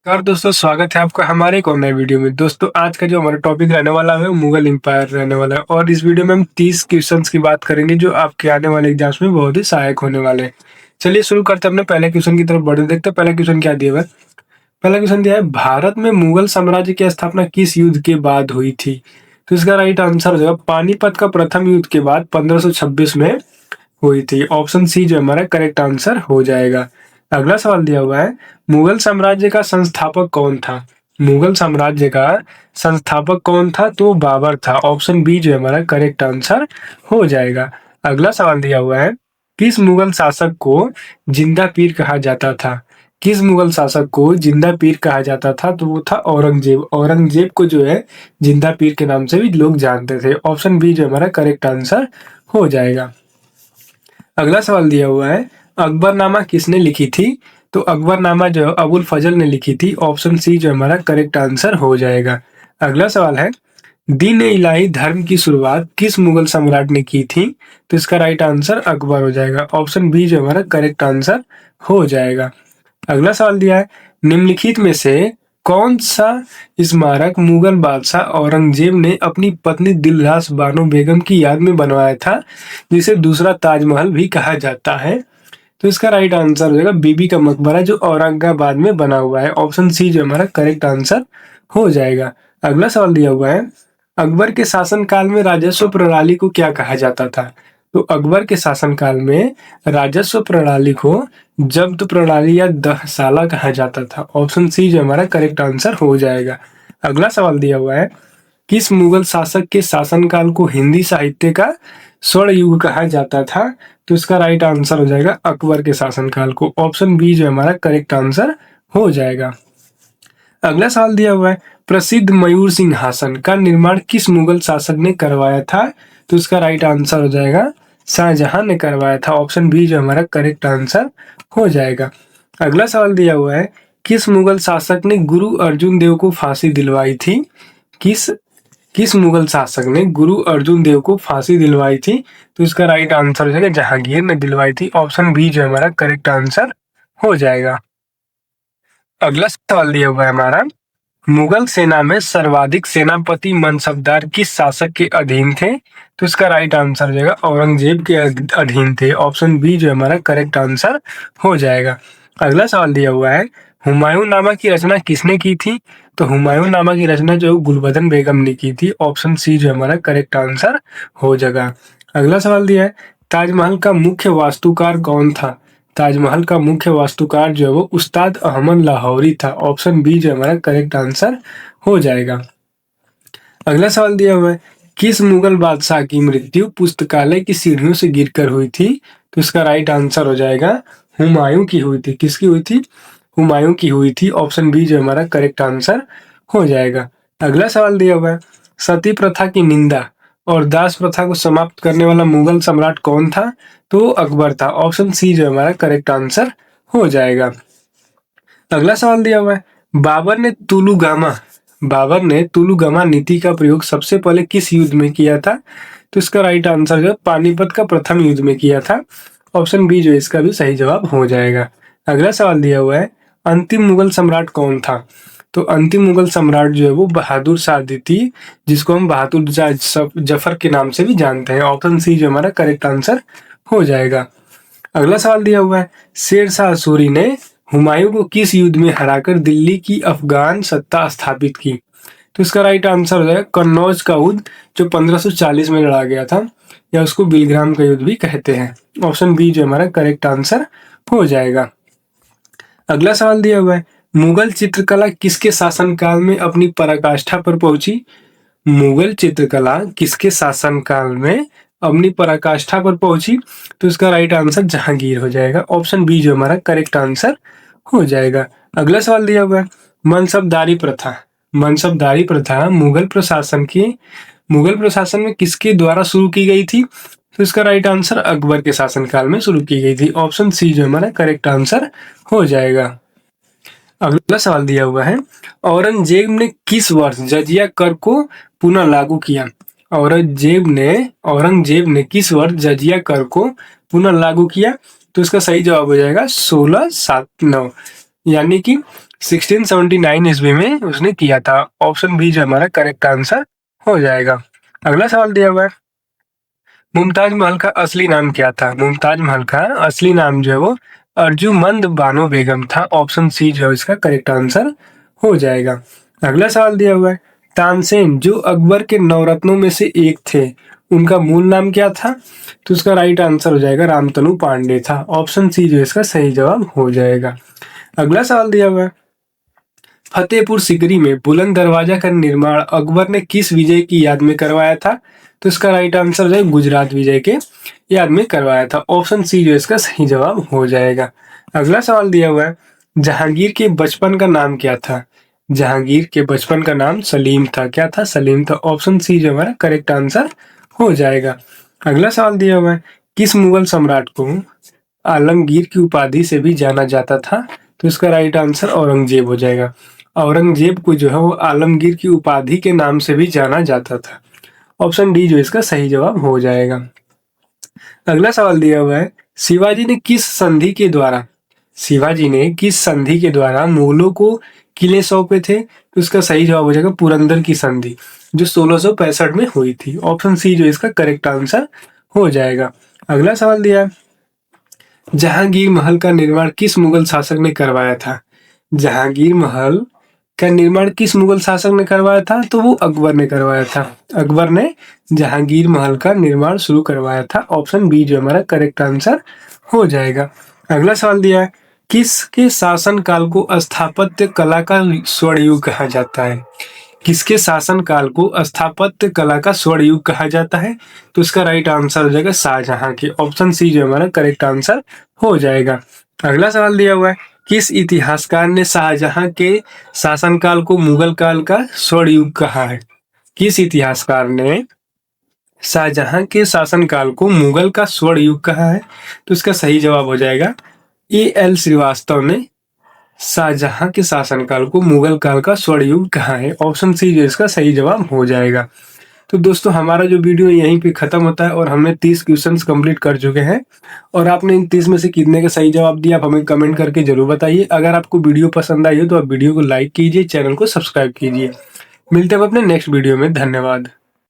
नमस्कार दोस्तों, स्वागत है आपका हमारे एक और नए वीडियो में। दोस्तों, आज का जो हमारा टॉपिक रहने वाला है वो मुगल एम्पायर रहने वाला है और इस वीडियो में हम 30 क्वेश्चंस की बात करेंगे जो आपके आने वाले एग्जाम्स में बहुत ही सहायक होने वाले हैं। चलिए शुरू करते हैं अपने पहले क्वेश्चन की तरफ बढ़ते देखते हैं पहला क्वेश्चन क्या दिया हुआ है। पहला क्वेश्चन दिया है, भारत में मुगल साम्राज्य की स्थापना किस युद्ध के बाद हुई थी? तो इसका राइट आंसर हो जाएगा पानीपत का प्रथम युद्ध के बाद 1526 में हुई थी। ऑप्शन सी जो हमारा करेक्ट आंसर हो जाएगा। अगला सवाल दिया हुआ है, मुगल साम्राज्य का संस्थापक कौन था? मुगल साम्राज्य का संस्थापक कौन था? तो बाबर था। ऑप्शन बी जो हमारा करेक्ट आंसर हो जाएगा। अगला सवाल दिया हुआ है, किस मुगल शासक को जिंदा पीर कहा जाता था? किस मुगल शासक को जिंदा पीर कहा जाता था? तो वो था औरंगजेब। औरंगजेब को जो है जिंदा पीर के नाम से भी लोग जानते थे। ऑप्शन बी जो हमारा करेक्ट आंसर हो जाएगा। अगला सवाल दिया हुआ है, अकबरनामा किसने लिखी थी? तो अकबरनामा जो अबुल फजल ने लिखी थी। ऑप्शन सी जो हमारा करेक्ट आंसर हो जाएगा। अगला सवाल है, दीन इलाही धर्म की शुरुआत किस मुगल सम्राट ने की थी? तो इसका राइट आंसर अकबर हो जाएगा। ऑप्शन बी जो हमारा करेक्ट आंसर हो जाएगा। अगला सवाल दिया है, निम्नलिखित में से कौन सा स्मारक मुगल बादशाह औरंगजेब ने अपनी पत्नी दिलरास बानो बेगम की याद में बनवाया था, जिसे दूसरा ताजमहल भी कहा जाता है? तो इसका राइट आंसर हो जाएगा बीबी का मकबरा, जो औरंगाबाद में बना हुआ है। ऑप्शन सी जो हमारा करेक्ट आंसर हो जाएगा। अगला सवाल दिया हुआ है, अकबर के शासनकाल में राजस्व प्रणाली को क्या कहा जाता था? तो अकबर के शासनकाल में राजस्व प्रणाली को जब्त प्रणाली या दहसाला कहा जाता था। ऑप्शन सी जो हमारा करेक्ट आंसर हो जाएगा। अगला सवाल दिया हुआ है, किस मुगल शासक के शासनकाल को हिंदी साहित्य का स्वर्ण युग कहा जाता था? तो इसका राइट आंसर हो जाएगा अकबर के शासनकाल को। ऑप्शन बी जो हमारा करेक्ट आंसर हो जाएगा। अगला सवाल दिया हुआ है, प्रसिद्ध मयूर सिंहासन का निर्माण किस मुगल शासक ने करवाया था? तो इसका राइट आंसर हो जाएगा शाहजहां ने करवाया था। ऑप्शन बी जो हमारा करेक्ट आंसर हो जाएगा। अगला सवाल दिया हुआ है, किस मुगल शासक ने गुरु अर्जुन देव को फांसी दिलवाई थी? किस किस मुगल शासक ने गुरु अर्जुन देव को फांसी दिलवाई थी? तो इसका राइट आंसर हो जाएगा जहांगीर ने दिलवाई थी। ऑप्शन बी जो हमारा करेक्ट आंसर हो जाएगा। अगला सवाल दिया हुआ है हमारा, मुगल सेना में सर्वाधिक सेनापति मनसबदार किस शासक के अधीन थे? तो इसका राइट आंसर हो जाएगा औरंगजेब के अधीन थे। ऑप्शन बी जो हमारा करेक्ट आंसर हो जाएगा। अगला सवाल दिया हुआ है, हुमायूं नामा की रचना किसने की थी? तो हुमायूं नामा की रचना जो गुलबदन बेगम ने की थी। ऑप्शन सी जो हमारा करेक्ट आंसर हो जाएगा। अगला सवाल दिया है, ताजमहल का मुख्य वास्तुकार कौन था? ताजमहल का मुख्य वास्तुकार जो है वो उस्ताद अहमद लाहौरी था। ऑप्शन बी जो हमारा करेक्ट आंसर हो जाएगा। अगला सवाल दिया हुआ है, किस मुगल बादशाह की मृत्यु पुस्तकालय की सीढ़ियों से गिरकर हुई थी? तो इसका राइट आंसर हो जाएगा हुमायूं की हुई थी। किसकी हुई थी? हुमायूं की हुई थी। ऑप्शन बी जो हमारा करेक्ट आंसर हो जाएगा। अगला सवाल दिया हुआ है, सती प्रथा की निंदा और दास प्रथा को समाप्त करने वाला मुगल सम्राट कौन था? तो अकबर था। ऑप्शन सी जो हमारा करेक्ट आंसर हो जाएगा। अगला सवाल दिया हुआ है, बाबर ने तुलुगामा नीति का प्रयोग सबसे पहले किस युद्ध में किया था? तो इसका राइट आंसर जो है पानीपत का प्रथम युद्ध में किया था। ऑप्शन बी जो इसका भी सही जवाब हो जाएगा। अगला सवाल दिया हुआ है, अंतिम मुगल सम्राट कौन था? तो अंतिम मुगल सम्राट जो है वो बहादुर शाह द्वितीय, जिसको हम बहादुर जफर के नाम से भी जानते हैं। ऑप्शन सी जो हमारा करेक्ट आंसर हो जाएगा। अगला सवाल दिया हुआ है, शेर शाह सूरी ने हुमायूं को किस युद्ध में हराकर दिल्ली की अफगान सत्ता स्थापित की? तो इसका राइट आंसर हो जाएगा कन्नौज का युद्ध, जो 1540 में लड़ा गया था, या उसको बिलग्राम का युद्ध भी कहते हैं। ऑप्शन बी जो हमारा करेक्ट आंसर हो जाएगा। अगला सवाल दिया हुआ है, मुगल चित्रकला किसके शासनकाल में अपनी पराकाष्ठा पर पहुंची? मुगल चित्रकला किसके शासनकाल में अपनी पराकाष्ठा पर पहुंची? तो इसका राइट आंसर जहांगीर हो जाएगा। ऑप्शन बी जो हमारा करेक्ट आंसर हो जाएगा। अगला सवाल दिया हुआ है, मनसबदारी प्रथा मुगल प्रशासन में किसके द्वारा शुरू की गई थी? तो इसका राइट आंसर अकबर के शासनकाल में शुरू की गई थी। ऑप्शन सी जो हमारा करेक्ट आंसर हो जाएगा। अगला सवाल दिया हुआ है, औरंगजेब ने किस वर्ष जजिया कर को पुनः लागू किया? औरंगजेब ने किस वर्ष जजिया कर को पुनः लागू किया? तो इसका सही जवाब हो जाएगा 1679, यानी कि 1679 ईस्वी में उसने किया था। ऑप्शन बी जो हमारा करेक्ट आंसर हो जाएगा। अगला सवाल दिया हुआ है, मुमताज महल का असली नाम क्या था? मुमताज महल का असली नाम जो है वो अर्जुमंद बानो बेगम था। ऑप्शन सी जो है इसका करेक्ट आंसर हो जाएगा। अगला सवाल दिया हुआ है, तानसेन जो अकबर के नवरत्नों में से एक थे, उनका मूल नाम क्या था? तो उसका राइट आंसर हो जाएगा रामतनु पांडे था। ऑप्शन सी जो इसका सही जवाब हो जाएगा। अगला सवाल दिया हुआ है, फतेहपुर सिकरी में बुलंद दरवाजा का निर्माण अकबर ने किस विजय की याद में करवाया था? तो इसका राइट आंसर है गुजरात विजय के याद में करवाया था। ऑप्शन सी जो इसका सही जवाब हो जाएगा। अगला सवाल दिया हुआ है, जहांगीर के बचपन का नाम क्या था? जहांगीर के बचपन का नाम सलीम था। क्या था? सलीम था। ऑप्शन सी जो हमारा करेक्ट आंसर हो जाएगा। अगला सवाल दिया हुआ है, किस मुगल सम्राट को आलमगीर की उपाधि से भी जाना जाता था? तो इसका राइट आंसर औरंगजेब हो जाएगा। औरंगजेब को जो है वो आलमगीर की उपाधि के नाम से भी जाना जाता था। ऑप्शन डी जो इसका सही जवाब हो जाएगा। अगला सवाल दिया हुआ है, शिवाजी ने किस संधि के द्वारा मुगलों को किले सौंपे थे? तो इसका सही जवाब हो जाएगा पुरंदर की संधि, जो 1665 में हुई थी। ऑप्शन सी जो इसका करेक्ट आंसर हो जाएगा। अगला सवाल दिया है, जहांगीर महल का निर्माण किस मुगल शासक ने करवाया था? जहांगीर महल का निर्माण किस मुगल शासक ने करवाया था? तो वो अकबर ने करवाया था। अकबर ने जहांगीर महल का निर्माण शुरू करवाया था। ऑप्शन बी जो हमारा करेक्ट आंसर हो जाएगा। अगला सवाल दिया है, किसके शासन काल को स्थापत्य कला का स्वर्ण युग कहा जाता है? किसके शासन काल को स्थापत्य कला का स्वर्ण युग कहा जाता है? तो इसका राइट आंसर हो जाएगा शाहजहां के। ऑप्शन सी जो हमारा करेक्ट आंसर हो जाएगा। अगला सवाल दिया हुआ है, किस इतिहासकार ने शाहजहां के शासनकाल को मुगल काल का स्वर्ण युग कहा है? किस इतिहासकार ने शाहजहां के शासनकाल को मुगल का स्वर्ण युग कहा है? तो इसका सही जवाब हो जाएगा A.L. श्रीवास्तव ने शाहजहां के शासनकाल को मुगल काल का स्वर्ण युग कहा है। ऑप्शन सी जो इसका सही जवाब हो जाएगा। तो दोस्तों हमारा जो वीडियो यहीं पे खत्म होता है और हमने 30 क्वेश्चंस कंप्लीट कर चुके हैं और आपने इन 30 में से कितने का सही जवाब दिया आप हमें कमेंट करके जरूर बताइए। अगर आपको वीडियो पसंद आई हो तो आप वीडियो को लाइक कीजिए, चैनल को सब्सक्राइब कीजिए। मिलते हैं अपने नेक्स्ट वीडियो में। धन्यवाद।